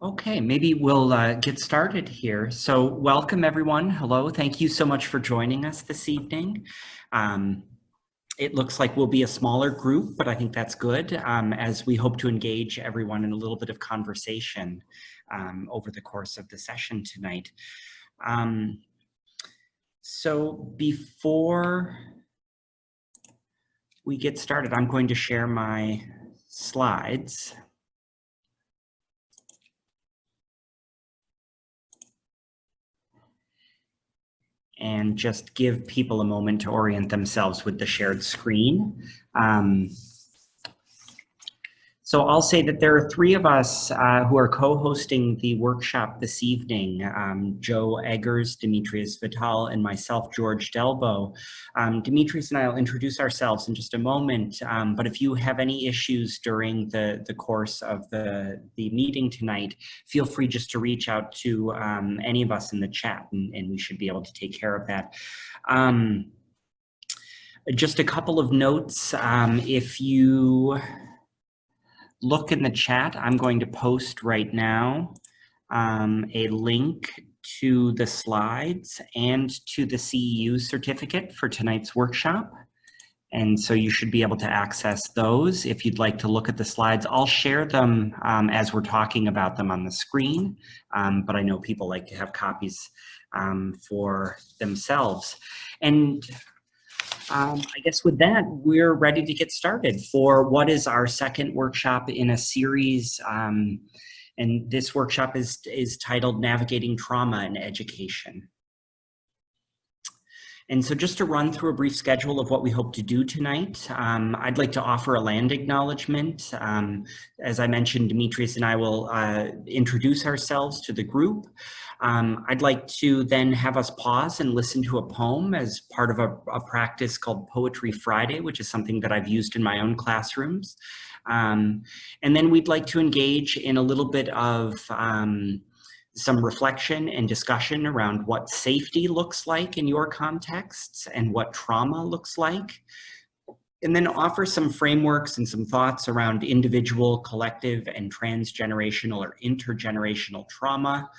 Okay, maybe we'll get started here. So welcome everyone. Hello, thank you so much for joining us this evening. It looks like we'll be a smaller group, but I think that's good as we hope to engage everyone in a little bit of conversation over the course of the session tonight. So before we get started, I'm going to share my slides. And just give people a moment to orient themselves with the shared screen. So I'll say that there are three of us who are co-hosting the workshop this evening, Joe Eggers, Demetrius Vital, and myself, George Delbo. Demetrius and I will introduce ourselves in just a moment, but if you have any issues during the course of the meeting tonight, feel free just to reach out to any of us in the chat, and we should be able to take care of that. Just a couple of notes. If you look in the chat, I'm going to post right now a link to the slides and to the CEU certificate for tonight's workshop. And so you should be able to access those if you'd like to look at the slides. I'll share them as we're talking about them on the screen, but I know people like to have copies for themselves. And I guess with that, we're ready to get started for what is our second workshop in a series. And this workshop is titled Navigating Trauma in Education. And so just to run through a brief schedule of what we hope to do tonight, I'd like to offer a land acknowledgement. As I mentioned, Demetrius and I will introduce ourselves to the group. I'd like to then have us pause and listen to a poem as part of a practice called Poetry Friday, which is something that I've used in my own classrooms. And then we'd like to engage in a little bit of some reflection and discussion around what safety looks like in your contexts and what trauma looks like. And then offer some frameworks and some thoughts around individual, collective, and transgenerational or intergenerational trauma.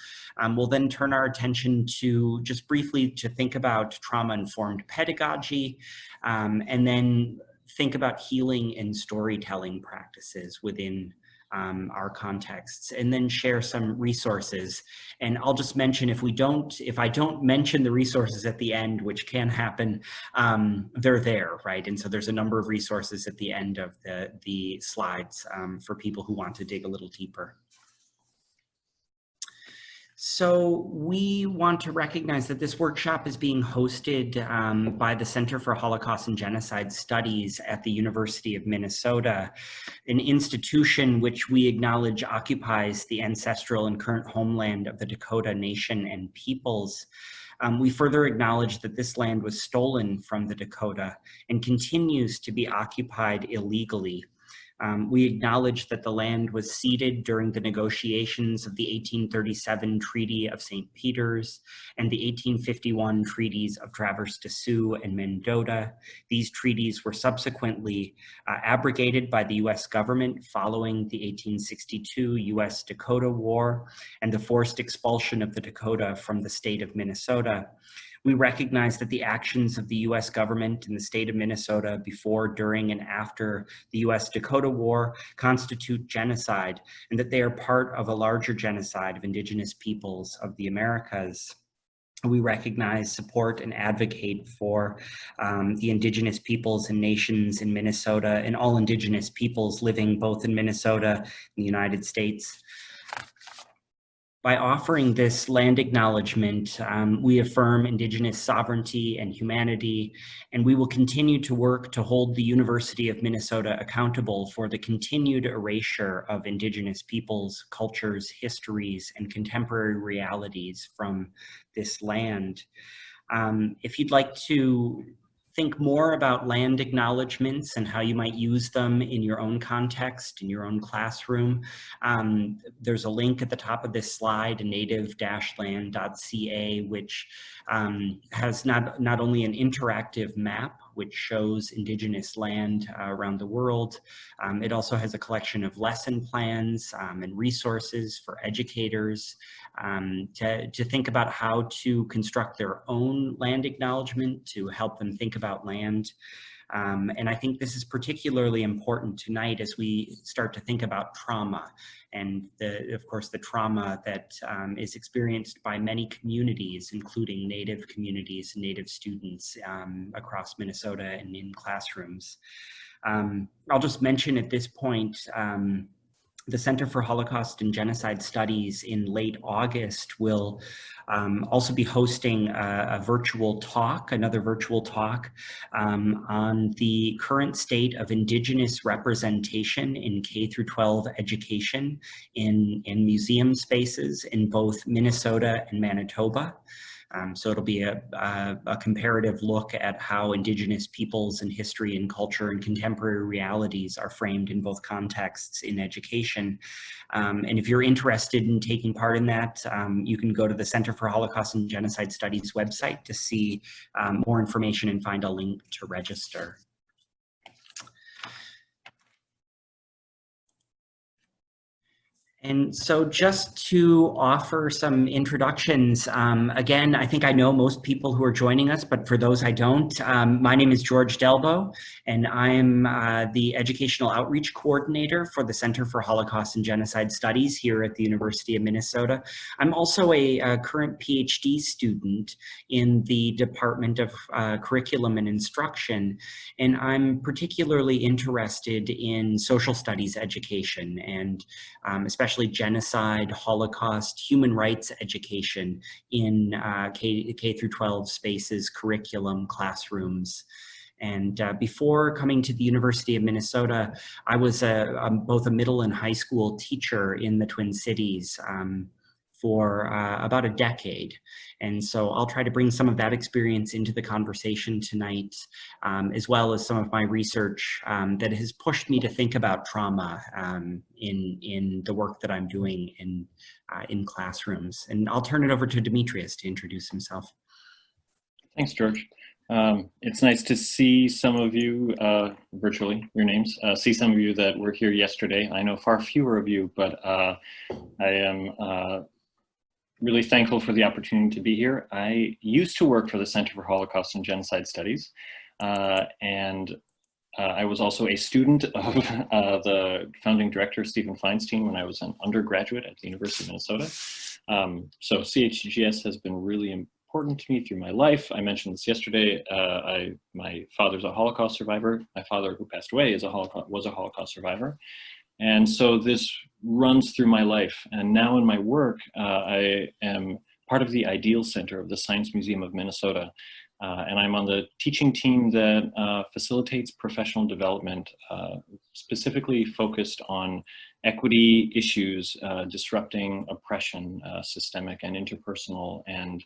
We'll then turn our attention to just briefly to think about trauma-informed pedagogy, and then think about healing and storytelling practices within our contexts, and then share some resources. And I'll just mention, if I don't mention the resources at the end, which can happen, they're there, right? And so there's a number of resources at the end of the slides for people who want to dig a little deeper. So we want to recognize that this workshop is being hosted by the Center for Holocaust and Genocide Studies at the University of Minnesota, an institution which we acknowledge occupies the ancestral and current homeland of the Dakota Nation and peoples. We further acknowledge that this land was stolen from the Dakota and continues to be occupied illegally. We acknowledge that the land was ceded during the negotiations of the 1837 Treaty of St. Peter's and the 1851 Treaties of Traverse des Sioux and Mendota. These treaties were subsequently abrogated by the US government following the 1862 US-Dakota War and the forced expulsion of the Dakota from the state of Minnesota. We recognize that the actions of the US government in the state of Minnesota before, during, and after the US-Dakota War constitute genocide, and that they are part of a larger genocide of Indigenous peoples of the Americas. We recognize, support, and advocate for the Indigenous peoples and nations in Minnesota and all Indigenous peoples living both in Minnesota and the United States. By offering this land acknowledgement, we affirm Indigenous sovereignty and humanity, and we will continue to work to hold the University of Minnesota accountable for the continued erasure of Indigenous peoples, cultures, histories, and contemporary realities from this land. If you'd like to think more about land acknowledgements and how you might use them in your own context, in your own classroom, there's a link at the top of this slide, native-land.ca, which has not only an interactive map which shows Indigenous land around the world. It also has a collection of lesson plans and resources for educators to think about how to construct their own land acknowledgement, to help them think about land. And I think this is particularly important tonight as we start to think about trauma and, of course, the trauma that is experienced by many communities, including Native communities and Native students across Minnesota and in classrooms. I'll just mention at this point, the Center for Holocaust and Genocide Studies in late August will also be hosting a virtual talk, another virtual talk on the current state of Indigenous representation in K through 12 education in museum spaces in both Minnesota and Manitoba. So it'll be a comparative look at how Indigenous peoples and history and culture and contemporary realities are framed in both contexts in education. And if you're interested in taking part in that, you can go to the Center for Holocaust and Genocide Studies website to see more information and find a link to register. And so just to offer some introductions, again, I think I know most people who are joining us, but for those I don't, my name is George Delbo, and I'm the Educational Outreach Coordinator for the Center for Holocaust and Genocide Studies here at the University of Minnesota. I'm also a current PhD student in the Department of Curriculum and Instruction, and I'm particularly interested in social studies education and especially genocide, Holocaust, human rights education in K through 12 spaces, curriculum, classrooms. And before coming to the University of Minnesota, I was both a middle and high school teacher in the Twin Cities for about a decade. And so I'll try to bring some of that experience into the conversation tonight, as well as some of my research that has pushed me to think about trauma in the work that I'm doing in classrooms. And I'll turn it over to Demetrius to introduce himself. Thanks, George. It's nice to see some of you virtually, your names, see some of you that were here yesterday. I know far fewer of you, but I am really thankful for the opportunity to be here. I used to work for the Center for Holocaust and Genocide Studies, and I was also a student of the founding director, Stephen Feinstein, when I was an undergraduate at the University of Minnesota. So CHGS has been really important to me through my life. I mentioned this yesterday. My father's a Holocaust survivor. My father, who passed away, was a Holocaust survivor. And so this runs through my life. And now in my work, I am part of the Ideal Center of the Science Museum of Minnesota. And I'm on the teaching team that facilitates professional development, specifically focused on equity issues, disrupting oppression, systemic and interpersonal. And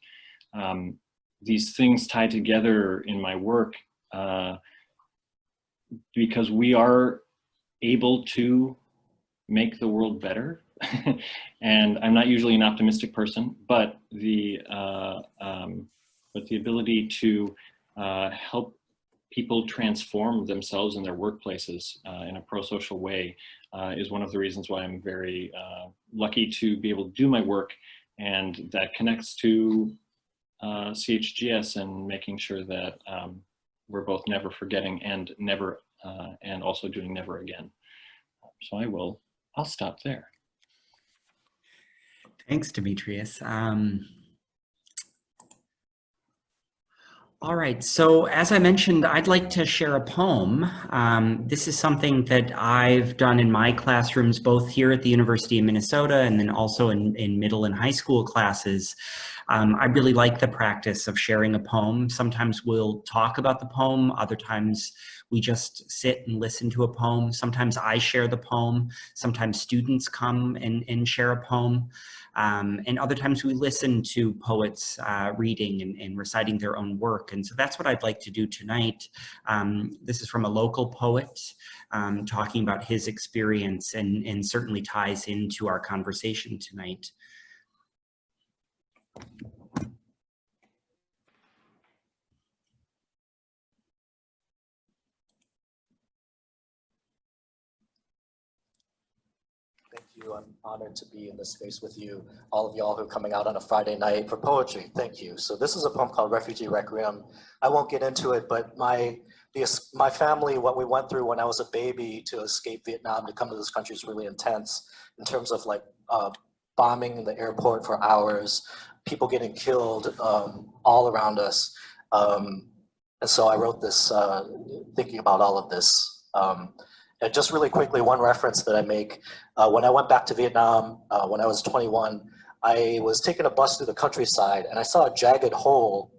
these things tie together in my work because we are able to make the world better. And I'm not usually an optimistic person, but the ability to help people transform themselves in their workplaces in a pro-social way is one of the reasons why I'm very lucky to be able to do my work, and that connects to CHGS and making sure that we're both never forgetting and never and also doing never again. So I'll stop there. Thanks, Demetrius. All right, so as I mentioned, I'd like to share a poem. This is something that I've done in my classrooms, both here at the University of Minnesota and then also in middle and high school classes. I really like the practice of sharing a poem. Sometimes we'll talk about the poem, other times we just sit and listen to a poem. Sometimes I share the poem, sometimes students come and share a poem. And other times we listen to poets reading and reciting their own work. And so that's what I'd like to do tonight. This is from a local poet talking about his experience and certainly ties into our conversation tonight. you. I'm honored to be in this space with you, all of y'all who are coming out on a Friday night for poetry. Thank you. So this is a poem called Refugee Requiem. I won't get into it, but my family, what we went through when I was a baby to escape Vietnam to come to this country is really intense in terms of like bombing the airport for hours, people getting killed all around us. And so I wrote this thinking about all of this. And just really quickly, one reference that I make, when I went back to Vietnam, when I was 21, I was taking a bus through the countryside and I saw a jagged hole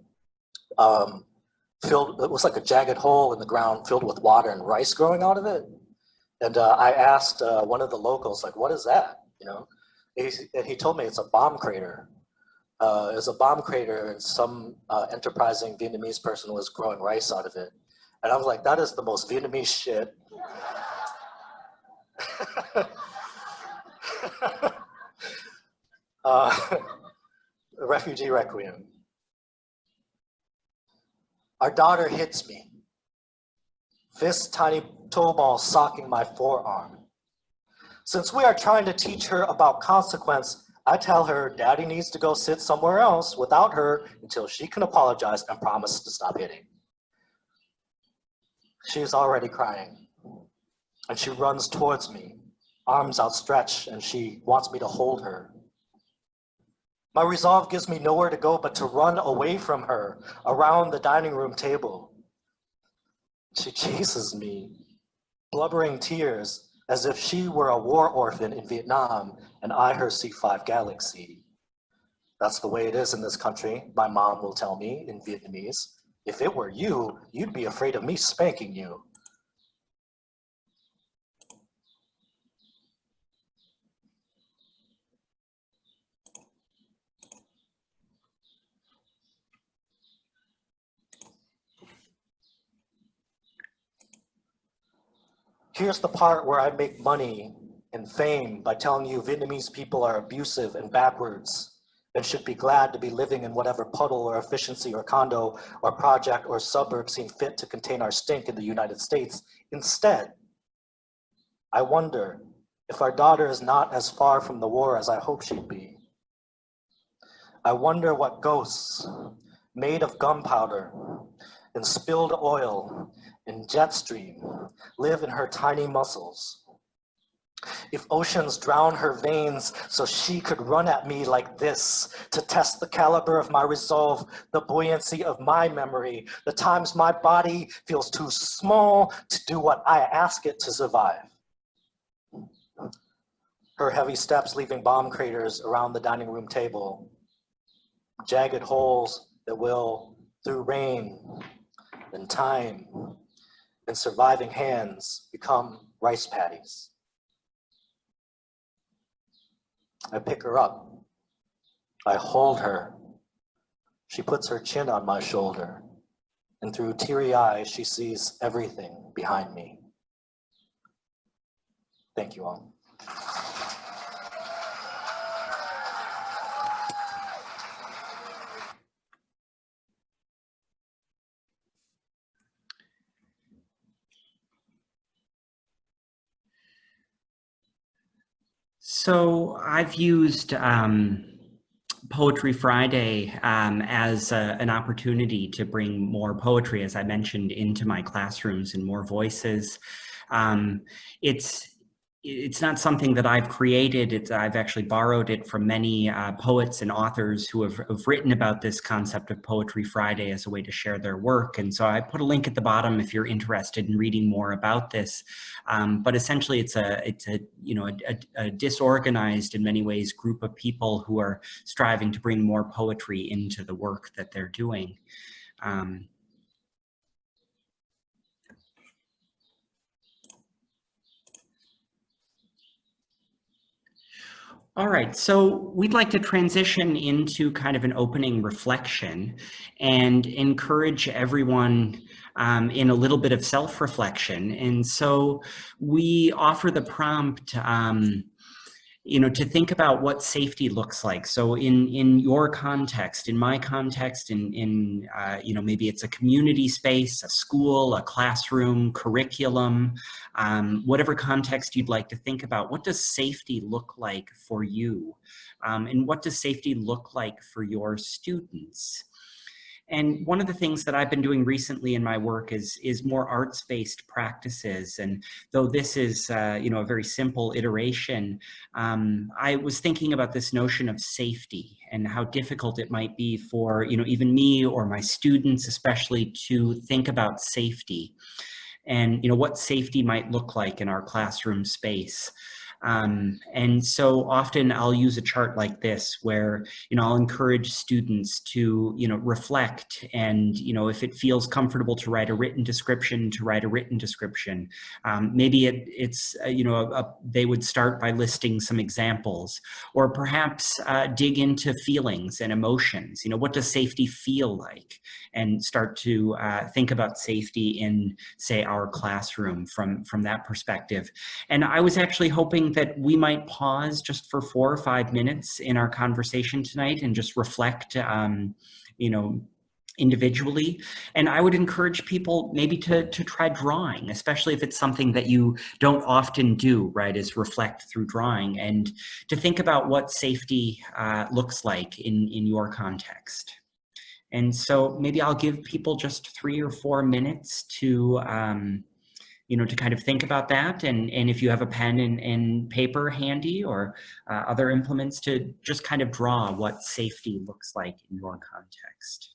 it was like a jagged hole in the ground filled with water and rice growing out of it. And I asked one of the locals, like, what is that? You know, and he told me it's a bomb crater. It was a bomb crater and some enterprising Vietnamese person was growing rice out of it. And I was like, that is the most Vietnamese shit. Refugee Requiem. Our daughter hits me. Fist tiny toe ball socking my forearm. Since we are trying to teach her about consequence, I tell her daddy needs to go sit somewhere else without her until she can apologize and promise to stop hitting. She's already crying and she runs towards me, arms outstretched, and she wants me to hold her. My resolve gives me nowhere to go but to run away from her around the dining room table. She chases me, blubbering tears as if she were a war orphan in Vietnam and I her C5 Galaxy. That's the way it is in this country, my mom will tell me in Vietnamese. If it were you, you'd be afraid of me spanking you. Here's the part where I make money and fame by telling you Vietnamese people are abusive and backwards and should be glad to be living in whatever puddle or efficiency or condo or project or suburb seem fit to contain our stink in the United States. Instead, I wonder if our daughter is not as far from the war as I hope she'd be. I wonder what ghosts made of gunpowder and spilled oil and jet stream live in her tiny muscles. If oceans drown her veins so she could run at me like this to test the caliber of my resolve, the buoyancy of my memory, the times my body feels too small to do what I ask it to survive. Her heavy steps leaving bomb craters around the dining room table, jagged holes that will, through rain and time and surviving hands, become rice paddies. I pick her up. I hold her. She puts her chin on my shoulder, and through teary eyes, she sees everything behind me. Thank you all. So I've used Poetry Friday as an opportunity to bring more poetry, as I mentioned, into my classrooms and more voices. It's not something that I've created. I've actually borrowed it from many poets and authors who have written about this concept of Poetry Friday as a way to share their work. And so I put a link at the bottom if you're interested in reading more about this. But essentially, it's a disorganized, in many ways, group of people who are striving to bring more poetry into the work that they're doing. All right, so we'd like to transition into kind of an opening reflection and encourage everyone in a little bit of self-reflection. And so we offer the prompt, to think about what safety looks like. So in your context, in my context, in maybe it's a community space, a school, a classroom, curriculum, whatever context you'd like to think about, what does safety look like for you? And what does safety look like for your students? And one of the things that I've been doing recently in my work is more arts-based practices. And though this is, a very simple iteration, I was thinking about this notion of safety and how difficult it might be for, even me or my students, especially, to think about safety and, what safety might look like in our classroom space. And so often I'll use a chart like this where, I'll encourage students to, reflect and, if it feels comfortable to write a written description, to write a written description. Maybe it's they would start by listing some examples, or perhaps dig into feelings and emotions. What does safety feel like? And start to think about safety in, say, our classroom from that perspective. And I was actually hoping that we might pause just for 4 or 5 minutes in our conversation tonight and just reflect, individually. And I would encourage people maybe to try drawing, especially if it's something that you don't often do, right, is reflect through drawing, and to think about what safety looks like in your context. And so maybe I'll give people just 3 or 4 minutes to to kind of think about that. And if you have a pen and paper handy, or other implements, to just kind of draw what safety looks like in your context.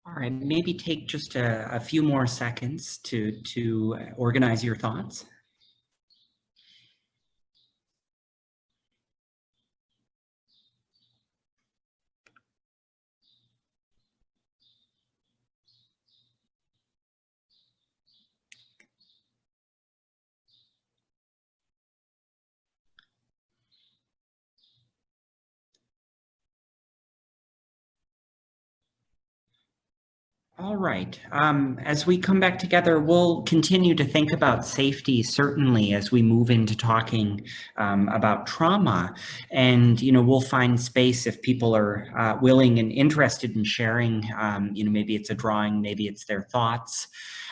All right, maybe take just a few more seconds to organize your thoughts. All right. As we come back together, we'll continue to think about safety, certainly, as we move into talking about trauma. And, we'll find space if people are willing and interested in sharing, maybe it's a drawing, maybe it's their thoughts.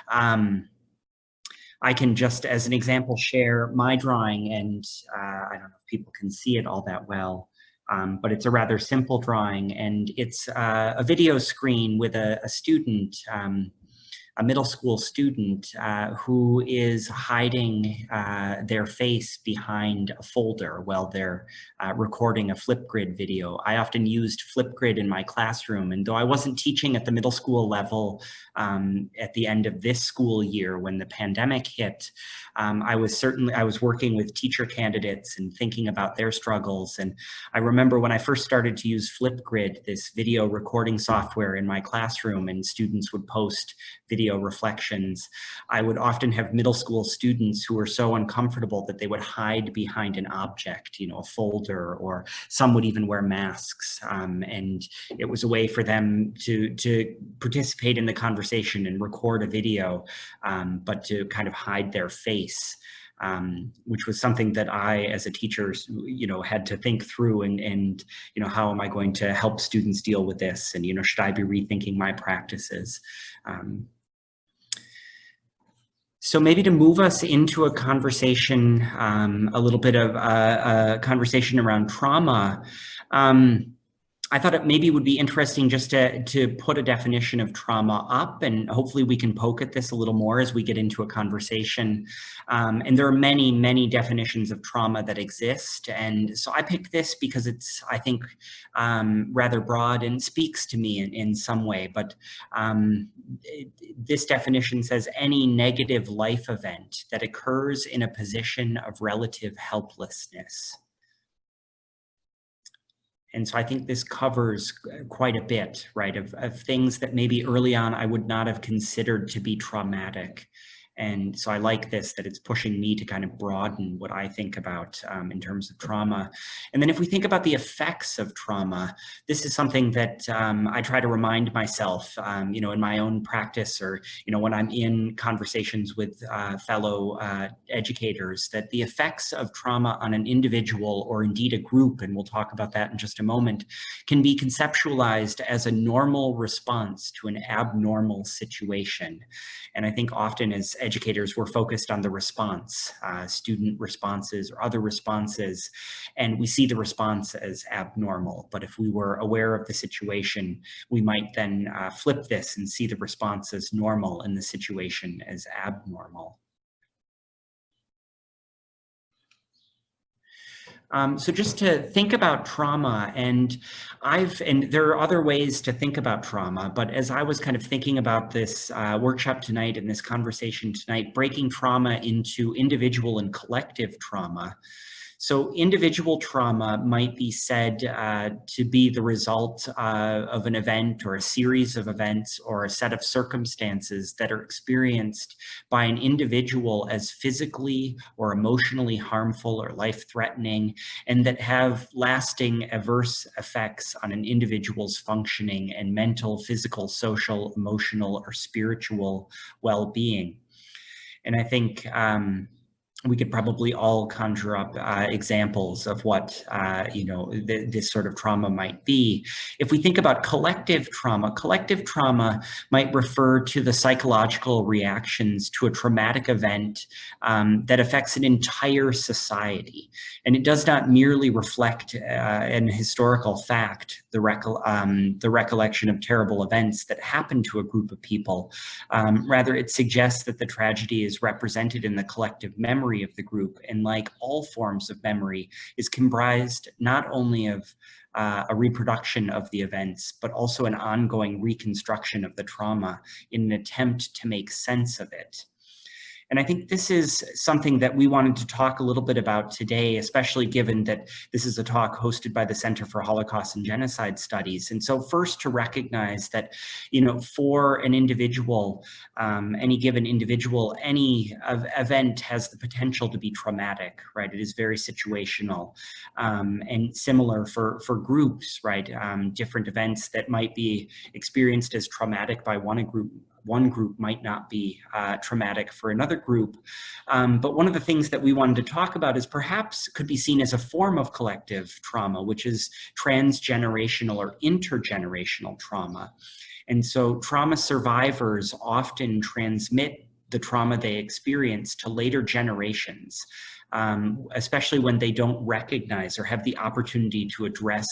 I can just, as an example, share my drawing, and I don't know if people can see it all that well. But it's a rather simple drawing, and it's a video screen with a student, a middle school student who is hiding their face behind a folder while they're recording a Flipgrid video. I often used Flipgrid in my classroom, and though I wasn't teaching at the middle school level at the end of this school year when the pandemic hit, I was working with teacher candidates and thinking about their struggles. And I remember when I first started to use Flipgrid, this video recording software, in my classroom, and students would post video reflections, I would often have middle school students who were so uncomfortable that they would hide behind an object, a folder, or some would even wear masks. And it was a way for them to participate in the conversation and record a video, but to kind of hide their face. Which was something that I, as a teacher, had to think through and how am I going to help students deal with this? And, should I be rethinking my practices? So maybe to move us into a conversation, a little bit of a conversation around trauma, I thought it maybe would be interesting just to put a definition of trauma up, and hopefully we can poke at this a little more as we get into a conversation. And there are many, many definitions of trauma that exist. And so I picked this because it's, I think, rather broad and speaks to me in some way. But this definition says any negative life event that occurs in a position of relative helplessness. And so I think this covers quite a bit, right, of things that maybe early on I would not have considered to be traumatic. And so I like this, that it's pushing me to kind of broaden what I think about in terms of trauma. And then if we think about the effects of trauma, this is something that I try to remind myself, in my own practice, or, when I'm in conversations with fellow educators, that the effects of trauma on an individual or indeed a group, and we'll talk about that in just a moment, can be conceptualized as a normal response to an abnormal situation. And I think often as educators, we're focused on the response, student responses or other responses, and we see the response as abnormal. But if we were aware of the situation, we might then flip this and see the response as normal and the situation as abnormal. So just to think about trauma, and there are other ways to think about trauma, but as I was kind of thinking about this workshop tonight and this conversation tonight, breaking trauma into individual and collective trauma. So individual trauma might be said to be the result of an event or a series of events or a set of circumstances that are experienced by an individual as physically or emotionally harmful or life-threatening, and that have lasting adverse effects on an individual's functioning and mental, physical, social, emotional, or spiritual well-being. And I think we could probably all conjure up examples of what, this sort of trauma might be. If we think about collective trauma might refer to the psychological reactions to a traumatic event that affects an entire society. And it does not merely reflect an historical fact, the recollection of terrible events that happen to a group of people. Rather, it suggests that the tragedy is represented in the collective memory of the group, and like all forms of memory, is comprised not only of a reproduction of the events, but also an ongoing reconstruction of the trauma in an attempt to make sense of it. And I think this is something that we wanted to talk a little bit about today, especially given that this is a talk hosted by the Center for Holocaust and Genocide Studies. And so first, to recognize that, for an individual, any given individual, any event has the potential to be traumatic, right? It is very situational, and similar for groups, right? Different events that might be experienced as traumatic by one group might not be traumatic for another group. But one of the things that we wanted to talk about is perhaps could be seen as a form of collective trauma, which is transgenerational or intergenerational trauma. And so trauma survivors often transmit the trauma they experience to later generations, especially when they don't recognize or have the opportunity to address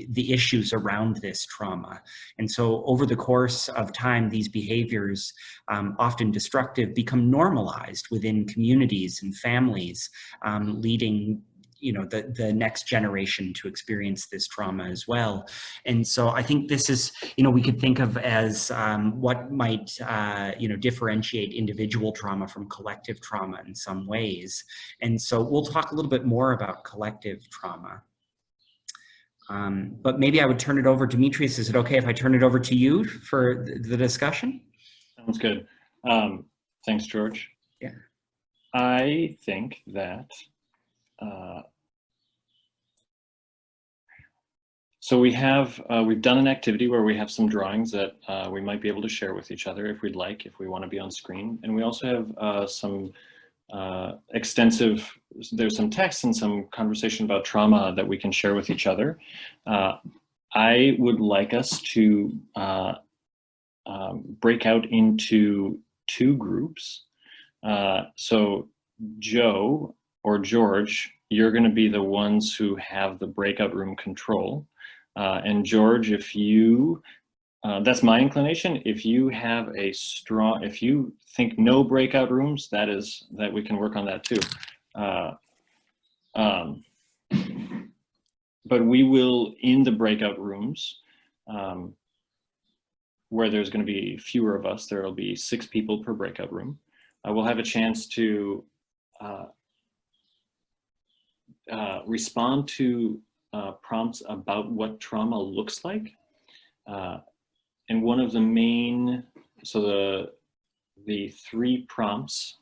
the issues around this trauma. And so over the course of time, these behaviors, often destructive, become normalized within communities and families, leading the next generation to experience this trauma as well. And so I think this is, we could think of as what might, differentiate individual trauma from collective trauma in some ways. And so we'll talk a little bit more about collective trauma. But maybe I would turn it over, Demetrius. Is it okay if I turn it over to you for the discussion? Sounds good. Thanks, George. Yeah. I think that, so we've done an activity where we have some drawings that we might be able to share with each other if we'd like, if we want to be on screen. And we also have some there's some text and some conversation about trauma that we can share with each other. I would like us to break out into two groups. So Joe or George, you're going to be the ones who have the breakout room control. And George, if you, that's my inclination. If you have if you think no breakout rooms, that we can work on that too. But we will, in the breakout rooms, where there's going to be fewer of us, there will be 6 people per breakout room. We'll have a chance to respond to prompts about what trauma looks like. And one of the main, so the 3 prompts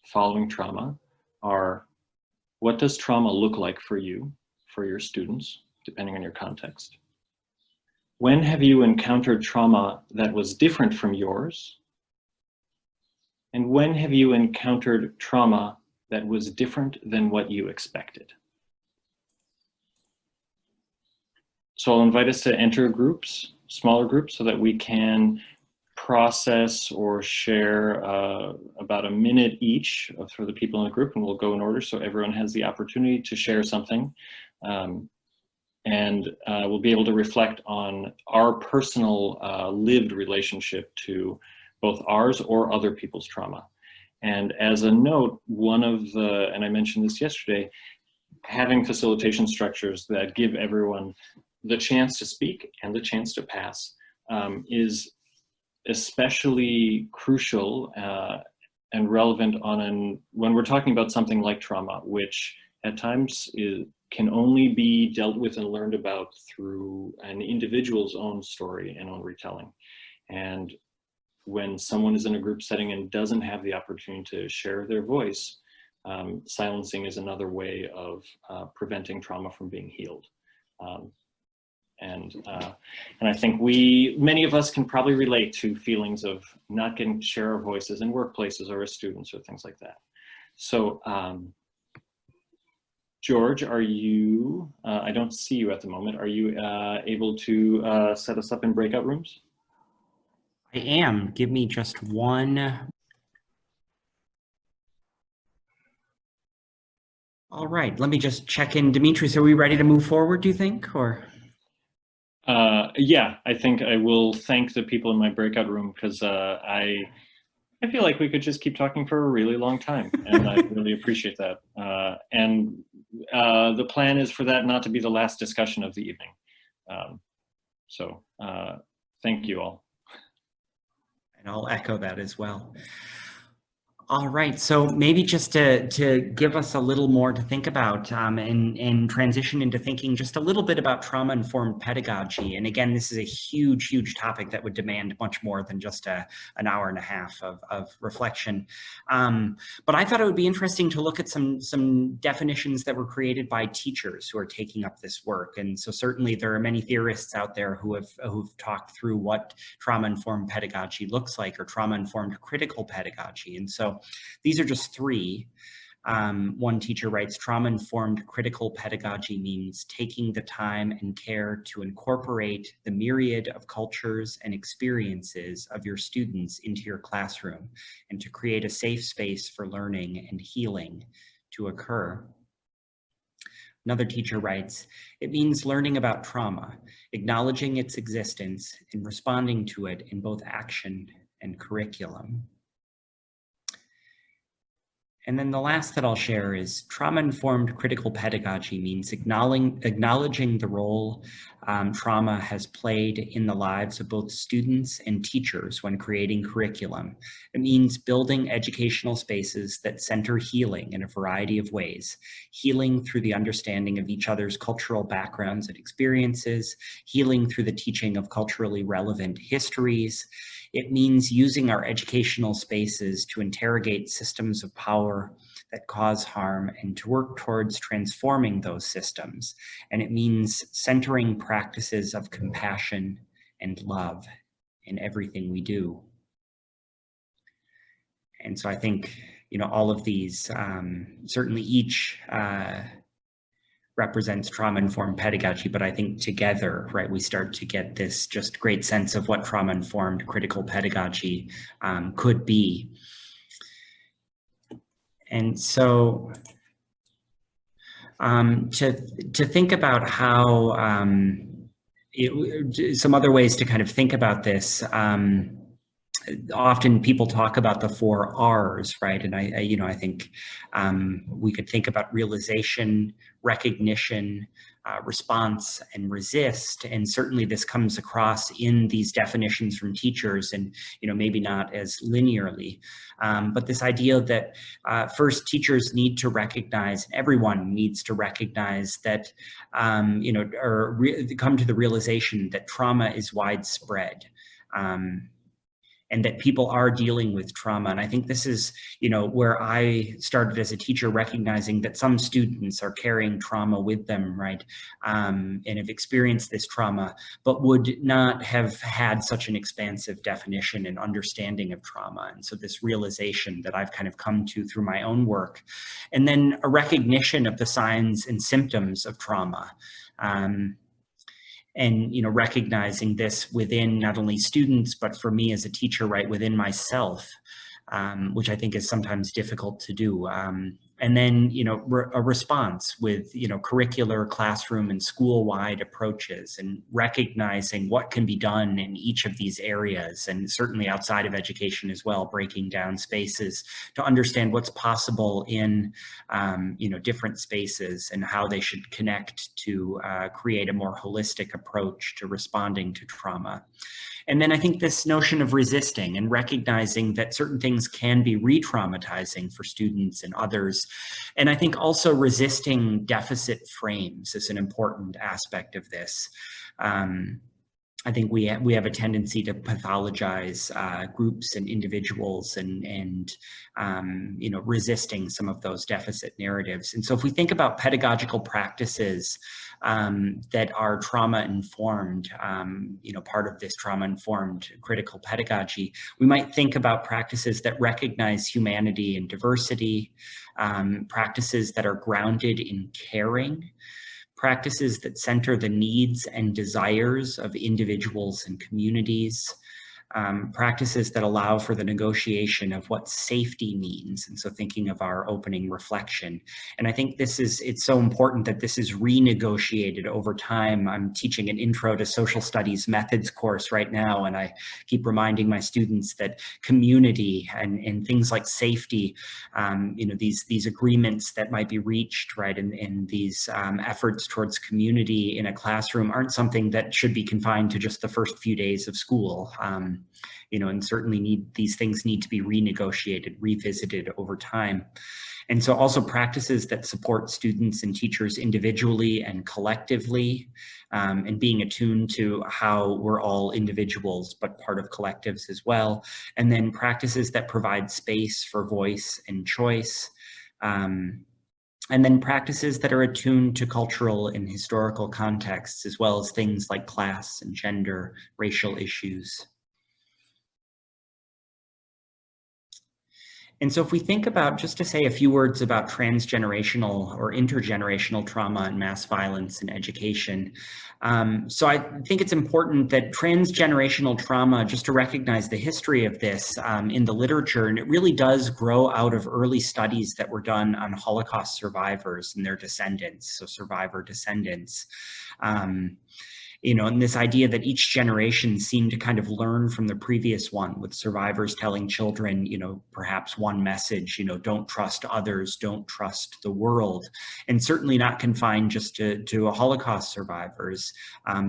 following trauma are, what does trauma look like for you, for your students, depending on your context? When have you encountered trauma that was different from yours? And when have you encountered trauma that was different than what you expected? So I'll invite us to enter groups, smaller groups, so that we can process or share about a minute each for the people in the group, and we'll go in order so everyone has the opportunity to share something. And we'll be able to reflect on our personal lived relationship to both ours or other people's trauma. And as a note, and I mentioned this yesterday, having facilitation structures that give everyone the chance to speak and the chance to pass is especially crucial and relevant when we're talking about something like trauma, which at times can only be dealt with and learned about through an individual's own story and own retelling. And when someone is in a group setting and doesn't have the opportunity to share their voice, silencing is another way of preventing trauma from being healed. And I think many of us can probably relate to feelings of not getting to share our voices in workplaces or as students or things like that. So George, are you, I don't see you at the moment, are you able to set us up in breakout rooms? I am. Give me just one. All right, let me just check in. Demetrius, are we ready to move forward, do you think, or? Yeah, I think I will thank the people in my breakout room, because I feel like we could just keep talking for a really long time, and I really appreciate that. And the plan is for that not to be the last discussion of the evening. So thank you all. And I'll echo that as well. All right, so maybe just to give us a little more to think about and transition into thinking just a little bit about trauma-informed pedagogy. And again, this is a huge, huge topic that would demand much more than just an hour and a half of reflection. But I thought it would be interesting to look at some definitions that were created by teachers who are taking up this work. And so certainly there are many theorists out there who've talked through what trauma-informed pedagogy looks like, or trauma-informed critical pedagogy. And so these are just three. One teacher writes, trauma-informed critical pedagogy means taking the time and care to incorporate the myriad of cultures and experiences of your students into your classroom and to create a safe space for learning and healing to occur. Another teacher writes, it means learning about trauma, acknowledging its existence and responding to it in both action and curriculum. And then the last that I'll share is trauma-informed critical pedagogy means acknowledging the role trauma has played in the lives of both students and teachers when creating curriculum. It means building educational spaces that center healing in a variety of ways, healing through the understanding of each other's cultural backgrounds and experiences, healing through the teaching of culturally relevant histories. It means using our educational spaces to interrogate systems of power that cause harm and to work towards transforming those systems. And it means centering practices of compassion and love in everything we do. And so I think, all of these, certainly each represents trauma-informed pedagogy, but I think together, right, we start to get this just great sense of what trauma-informed critical pedagogy could be. And so to think about how, some other ways to kind of think about this, often people talk about the 4 R's, right? And I think we could think about realization, recognition, response, and resist. And certainly this comes across in these definitions from teachers, and maybe not as linearly, but this idea that first teachers need to recognize, everyone needs to recognize that, come to the realization that trauma is widespread. And that people are dealing with trauma. And I think this is, where I started as a teacher, recognizing that some students are carrying trauma with them, right? And have experienced this trauma, but would not have had such an expansive definition and understanding of trauma. And so this realization that I've kind of come to through my own work, and then a recognition of the signs and symptoms of trauma. And recognizing this within not only students, but for me as a teacher, right, within myself, which I think is sometimes difficult to do. And then, a response with, curricular, classroom, and school-wide approaches, and recognizing what can be done in each of these areas, and certainly outside of education as well, breaking down spaces to understand what's possible in, different spaces and how they should connect to create a more holistic approach to responding to trauma. And then I think this notion of resisting and recognizing that certain things can be re-traumatizing for students and others. And I think also resisting deficit frames is an important aspect of this. I think we have a tendency to pathologize groups and individuals and resisting some of those deficit narratives. And so if we think about pedagogical practices that are trauma-informed, part of this trauma-informed critical pedagogy, we might think about practices that recognize humanity and diversity, practices that are grounded in caring, practices that center the needs and desires of individuals and communities, practices that allow for the negotiation of what safety means. And so thinking of our opening reflection. And I think it's so important that this is renegotiated over time. I'm teaching an intro to social studies methods course right now, and I keep reminding my students that community and things like safety, these agreements that might be reached, right, and these efforts towards community in a classroom aren't something that should be confined to just the first few days of school. and certainly these things need to be renegotiated, revisited over time. And so also practices that support students and teachers individually and collectively, and being attuned to how we're all individuals, but part of collectives as well. And then practices that provide space for voice and choice. And then practices that are attuned to cultural and historical contexts, as well as things like class and gender, racial issues. And so if we think about, just to say a few words about transgenerational or intergenerational trauma and mass violence in education. So I think it's important that transgenerational trauma, just to recognize the history of this in the literature, and it really does grow out of early studies that were done on Holocaust survivors and their descendants, so survivor descendants. And this idea that each generation seemed to kind of learn from the previous one, with survivors telling children, perhaps one message, don't trust others, don't trust the world, and certainly not confined just to Holocaust survivors.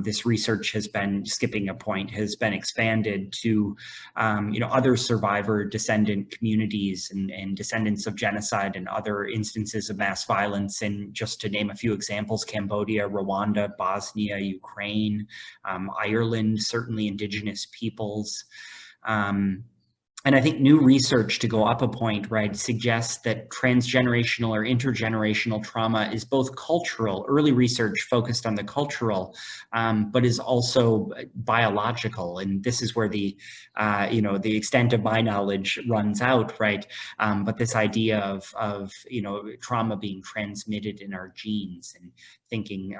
This research has been, skipping a point, has been expanded to, other survivor descendant communities and descendants of genocide and other instances of mass violence. And just to name a few examples, Cambodia, Rwanda, Bosnia, Ukraine, Ireland, certainly indigenous peoples. And I think new research, to go up a point, right, suggests that transgenerational or intergenerational trauma is both cultural, early research focused on the cultural, but is also biological. And this is where the extent of my knowledge runs out, right? But this idea of trauma being transmitted in our genes, and thinking,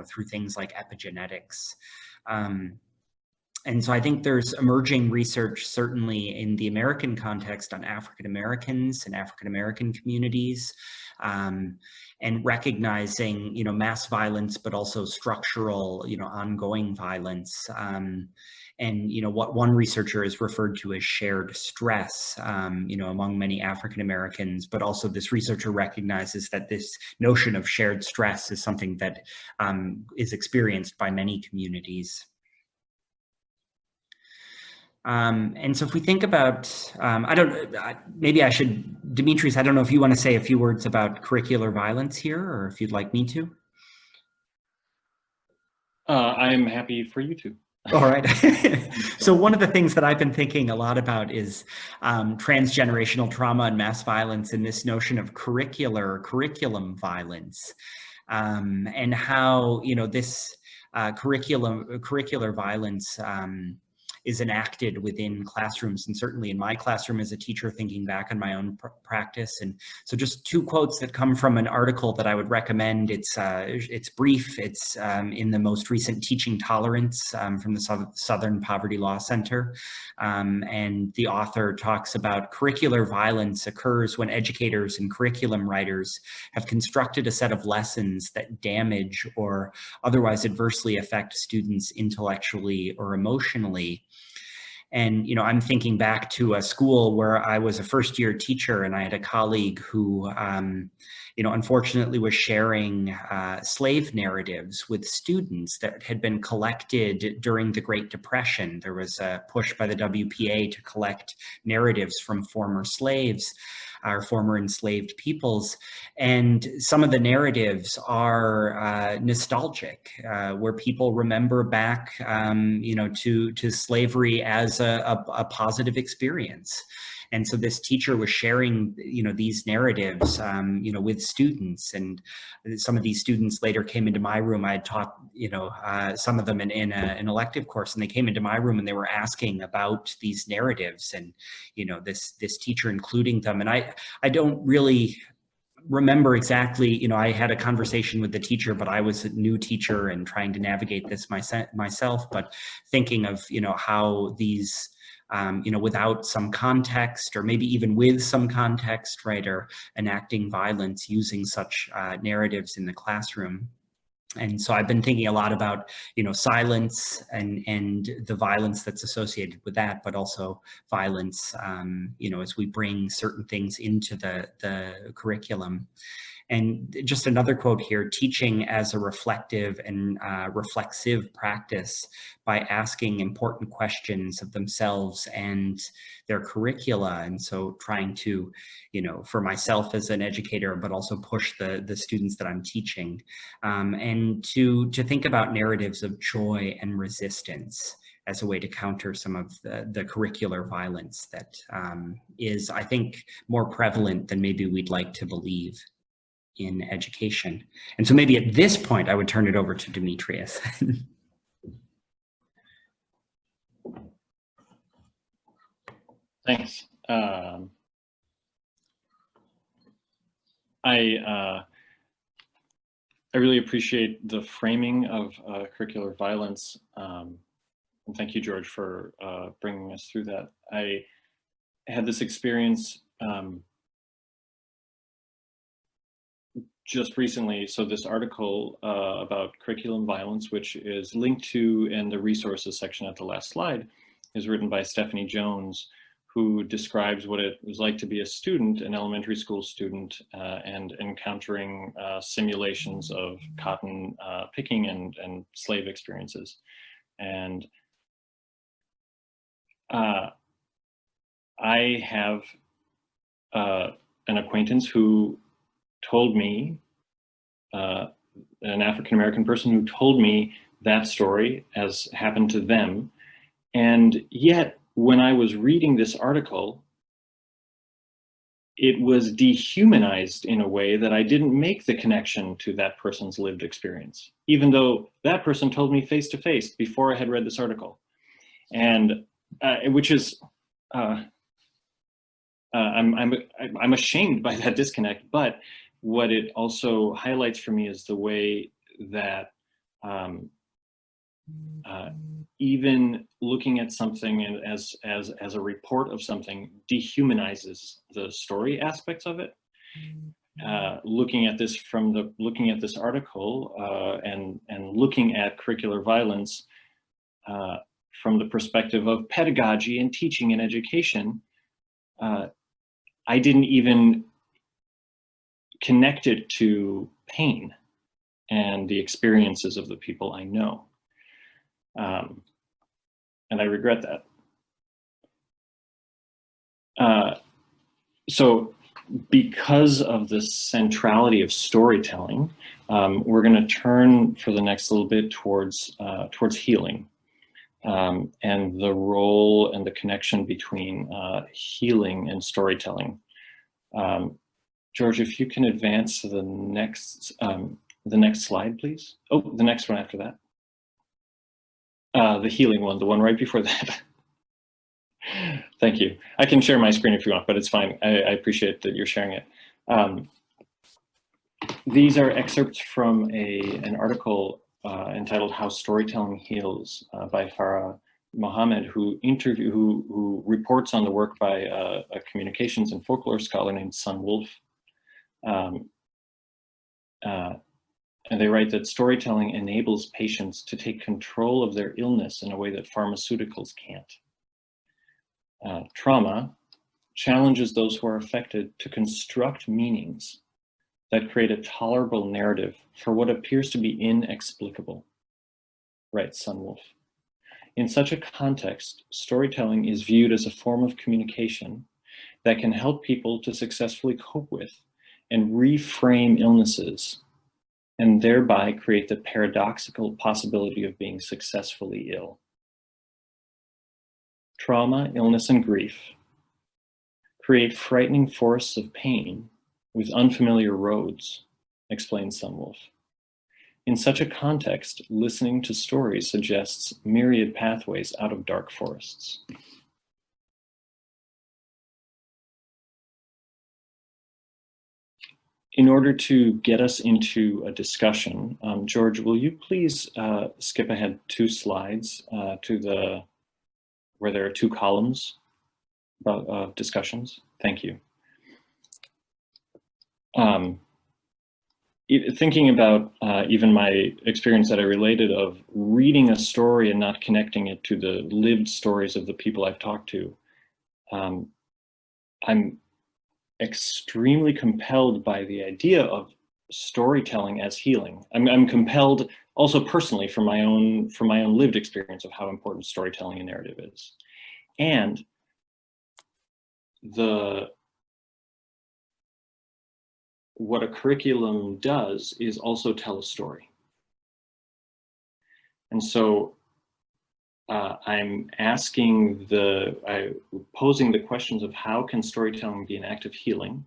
through things like epigenetics. And so I think there's emerging research, certainly in the American context, on African Americans and African American communities, and recognizing, mass violence, but also structural, ongoing violence. And what one researcher has referred to as shared stress, among many African Americans, but also this researcher recognizes that this notion of shared stress is something that is experienced by many communities. And so if we think about, maybe I should, Dimitris, I don't know if you want to say a few words about curricular violence here, or if you'd like me to. I'm happy for you to. All right. So one of the things that I've been thinking a lot about is transgenerational trauma and mass violence, and this notion of curriculum violence, and how, this curricular violence is enacted within classrooms, and certainly in my classroom as a teacher, thinking back on my own practice. And so just two quotes that come from an article that I would recommend. It's brief. It's in the most recent Teaching Tolerance from the Southern Poverty Law Center. And the author talks about curricular violence occurs when educators and curriculum writers have constructed a set of lessons that damage or otherwise adversely affect students intellectually or emotionally. And, I'm thinking back to a school where I was a first-year teacher, and I had a colleague who, unfortunately was sharing slave narratives with students that had been collected during the Great Depression. There was a push by the WPA to collect narratives from former slaves, our former enslaved peoples. And some of the narratives are nostalgic, where people remember back, to slavery as a positive experience. And so this teacher was sharing, these narratives, with students. And some of these students later came into my room. I had taught, some of them in an elective course, and they came into my room and they were asking about these narratives, and, this teacher including them. And I don't really remember exactly, I had a conversation with the teacher, but I was a new teacher and trying to navigate this myself, but thinking of, how these, without some context, or maybe even with some context, right, or enacting violence using such narratives in the classroom. And so I've been thinking a lot about, silence and the violence that's associated with that, but also violence, as we bring certain things into the curriculum. And just another quote here, teaching as a reflective and reflexive practice by asking important questions of themselves and their curricula. And so trying to, for myself as an educator, but also push the students that I'm teaching, and to think about narratives of joy and resistance as a way to counter some of the curricular violence that is, I think, more prevalent than maybe we'd like to believe in education. And so maybe at this point, I would turn it over to Demetrius. Thanks. I really appreciate the framing of curricular violence. And thank you, George, for bringing us through that. I had this experience just recently. So this article about curriculum violence, which is linked to in the resources section at the last slide, is written by Stephanie Jones, who describes what it was like to be a student, an elementary school student, and encountering simulations of cotton picking and slave experiences. And I have an acquaintance who told me, an African-American person who told me that story as happened to them. And yet, when I was reading this article, it was dehumanized in a way that I didn't make the connection to that person's lived experience, even though that person told me face to face before I had read this article. And which is, I'm ashamed by that disconnect, but what it also highlights for me is the way that even looking at something as a report of something dehumanizes the story aspects of it. Looking at this article and looking at curricular violence from the perspective of pedagogy and teaching and education, I didn't even connect it to pain and the experiences of the people I know. And I regret that. So because of the centrality of storytelling, we're going to turn for the next little bit towards healing, and the role and the connection between healing and storytelling. George, if you can advance to the next slide, please. Oh, the next one after that. The healing one, the one right before that. Thank you. I can share my screen if you want, but it's fine. I appreciate that you're sharing it. These are excerpts from an article entitled "How Storytelling Heals" by Farah Mohammed, who reports on the work by a communications and folklore scholar named Sun Wolf. And they write that storytelling enables patients to take control of their illness in a way that pharmaceuticals can't. Trauma challenges those who are affected to construct meanings that create a tolerable narrative for what appears to be inexplicable, writes Sun Wolf. In such a context, storytelling is viewed as a form of communication that can help people to successfully cope with and reframe illnesses, and thereby create the paradoxical possibility of being successfully ill. Trauma, illness, and grief create frightening forests of pain with unfamiliar roads, explains Sun Wolf. In such a context, listening to stories suggests myriad pathways out of dark forests. In order to get us into a discussion, George, will you please skip ahead 2 slides to where there are 2 columns of discussions? Thank you. Thinking about even my experience that I related of reading a story and not connecting it to the lived stories of the people I've talked to, I'm extremely compelled by the idea of storytelling as healing. I'm compelled also personally from my own lived experience of how important storytelling and narrative is. And what a curriculum does is also tell a story. And so I'm posing the questions of how can storytelling be an act of healing,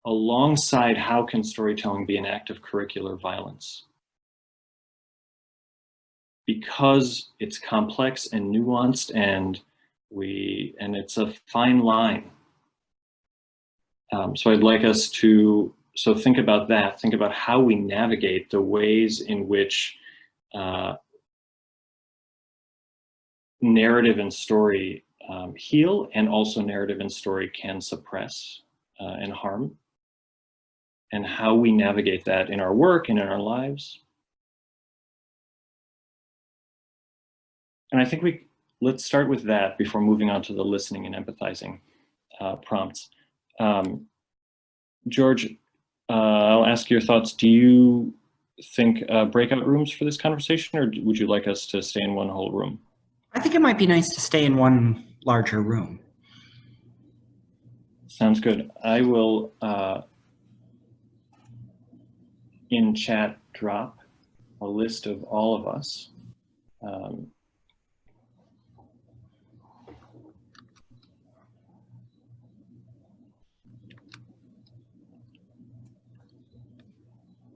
alongside how can storytelling be an act of curricular violence? Because it's complex and nuanced, and it's a fine line. So I'd like us to think about that. Think about how we navigate the ways in which narrative and story heal, and also narrative and story can suppress and harm, and how we navigate that in our work and in our lives. And I think let's start with that before moving on to the listening and empathizing prompts. George, I'll ask your thoughts. Do you think breakout rooms for this conversation, or would you like us to stay in one whole room? I think it might be nice to stay in one larger room. Sounds good. I will, in chat, drop a list of all of us.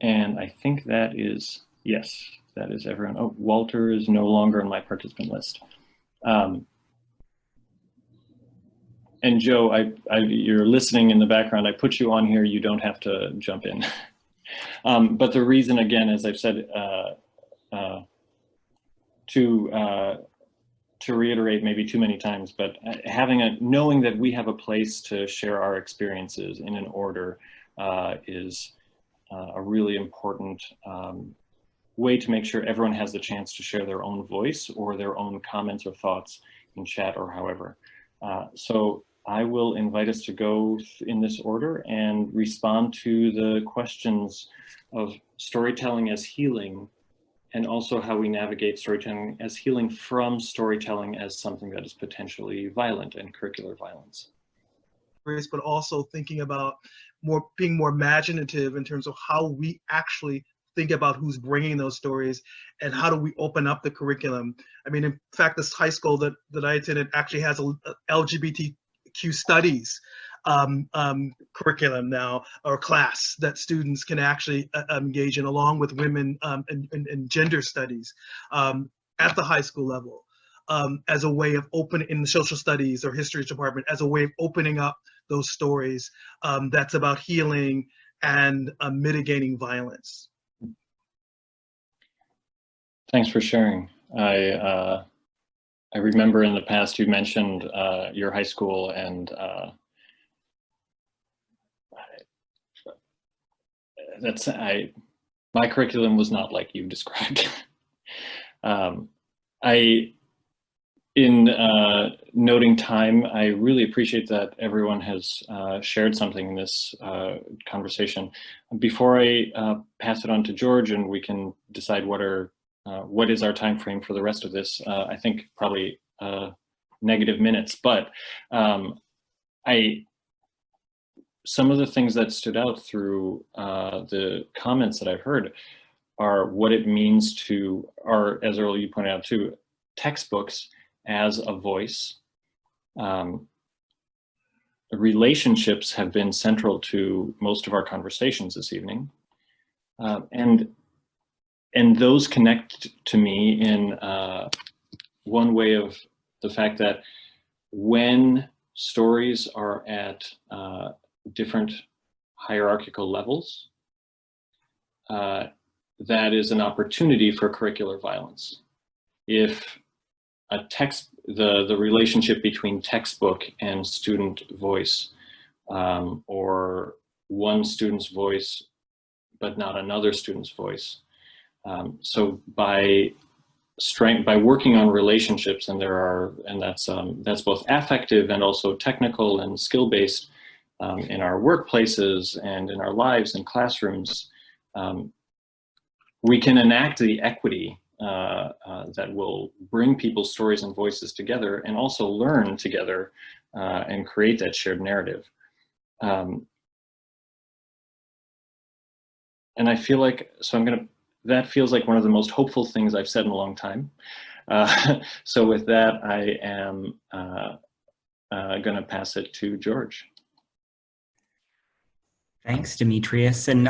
And I think that is, yes, that is everyone. Oh, Walter is no longer on my participant list. And Joe, you're listening in the background. I put you on here. You don't have to jump in. But the reason, again, as I've said, to reiterate maybe too many times, but knowing that we have a place to share our experiences in an order is a really important way to make sure everyone has the chance to share their own voice or their own comments or thoughts in chat or however. So I will invite us to go in this order and respond to the questions of storytelling as healing, and also how we navigate storytelling as healing from storytelling as something that is potentially violent and curricular violence. But also thinking about being more imaginative in terms of how we actually think about who's bringing those stories and how do we open up the curriculum. I mean, in fact, this high school that I attended actually has a LGBTQ studies curriculum now, or class that students can actually engage in, along with women and gender studies at the high school level, as a way of in the social studies or histories department, as a way of opening up those stories that's about healing and mitigating violence. Thanks for sharing. I remember in the past you mentioned your high school, and my curriculum was not like you described. In noting time, I really appreciate that everyone has shared something in this conversation. Before I pass it on to George and we can decide what is our time frame for the rest of this, I think probably negative minutes, but some of the things that stood out through the comments that I've heard are what it means to, as Earl, you pointed out too, textbooks as a voice. Relationships have been central to most of our conversations this evening. And those connect to me in one way of the fact that when stories are at different hierarchical levels, that is an opportunity for curricular violence. If the relationship between textbook and student voice, or one student's voice but not another student's voice. So by working on relationships, and that's both affective and also technical and skill-based, in our workplaces and in our lives and classrooms, we can enact the equity that will bring people's stories and voices together, and also learn together and create that shared narrative. And I feel like, that feels like one of the most hopeful things I've said in a long time. So with that, I am going to pass it to George. Thanks, Demetrius. And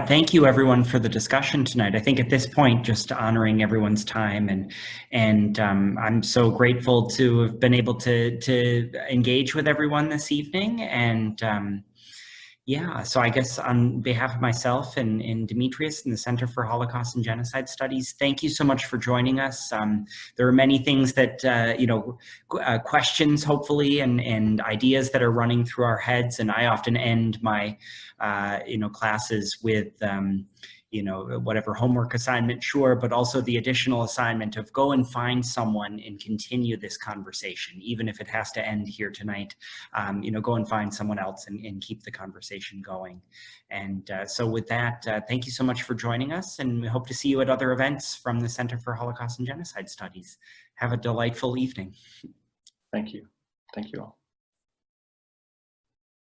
thank you everyone for the discussion tonight. I think at this point, just honoring everyone's time, and I'm so grateful to have been able to engage with everyone this evening. And so I guess on behalf of myself and Demetrius and the Center for Holocaust and Genocide Studies, thank you so much for joining us. There are many things that, questions hopefully and ideas that are running through our heads. And I often end my, classes with, whatever homework assignment, sure, but also the additional assignment of go and find someone and continue this conversation, even if it has to end here tonight. Go and find someone else and keep the conversation going. And so with that, thank you so much for joining us, and we hope to see you at other events from the Center for Holocaust and Genocide Studies. Have a delightful evening. Thank you. Thank you all.